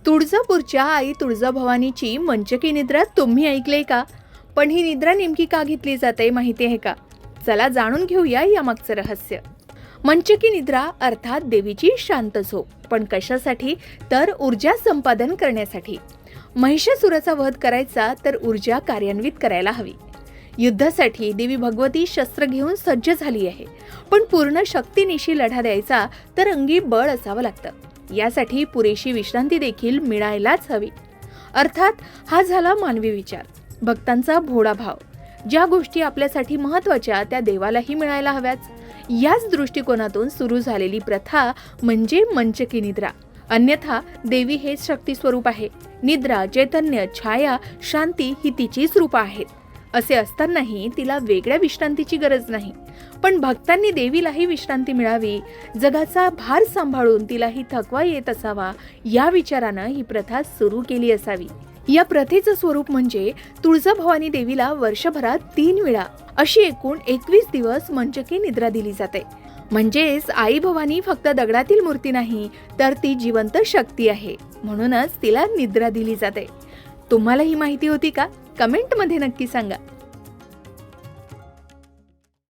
तुळजापूरच्या आई तुळजाभवानीची मंचकी निद्रा तुम्ही ऐकले का? पण ही निद्रा नेमकी का घेतली जाते माहिती आहे का? चला जाणून घेऊया यामागचं रहस्य. मंचकी निद्रा अर्थात देवीची शांत झोप. पण कशासाठी? तर ऊर्जा संपादन करण्यासाठी. महिषासुराचा वध करायचा तर ऊर्जा कार्यान्वित करायला हवी. युद्धासाठी देवी भगवती शस्त्र घेऊन सज्ज झाली आहे. पण पूर्ण शक्तीनिशी लढा द्यायचा तर अंगी बळ असावं लागतं. यासाठी पुरेशी विश्रांती देखील मिळायलाच हवी. अर्थात हा झाला मानवी विचार, भक्तांचा भोळा भाव. ज्या गोष्टी आपल्यासाठी महत्त्वाच्या त्या देवालाही मिळायला हव्याच. याच दृष्टिकोनातून सुरू झालेली प्रथा म्हणजे मंचकी निद्रा. अन्यथा देवी हेच शक्ती स्वरूप आहे. निद्रा, चैतन्य, छाया, शांती ही तिचीच रूपं आहेत. असे असतानाही तिला वेगळ्या विश्रांतीची गरज नाही. पण भक्तांनी देवीलाही विश्रांती मिळावी, जगाचा भार सांभाळून तिलाही थकवा येत असावा, या विचारानं ही प्रथा सुरू केली असावी. या प्रथेचं स्वरूप म्हणजे तुळजाभवानी देवीला वर्षभरात 3 वेळा अशी एकूण 21 दिवस मंचकी निद्रा दिली जाते. म्हणजेच आई भवानी फक्त दगडातील मूर्ती नाही, तर ती जिवंत शक्ती आहे. म्हणूनच तिला निद्रा दिली जाते. तुम्हाला ही माहिती होती का? कमेंटमध्ये नक्की सांगा.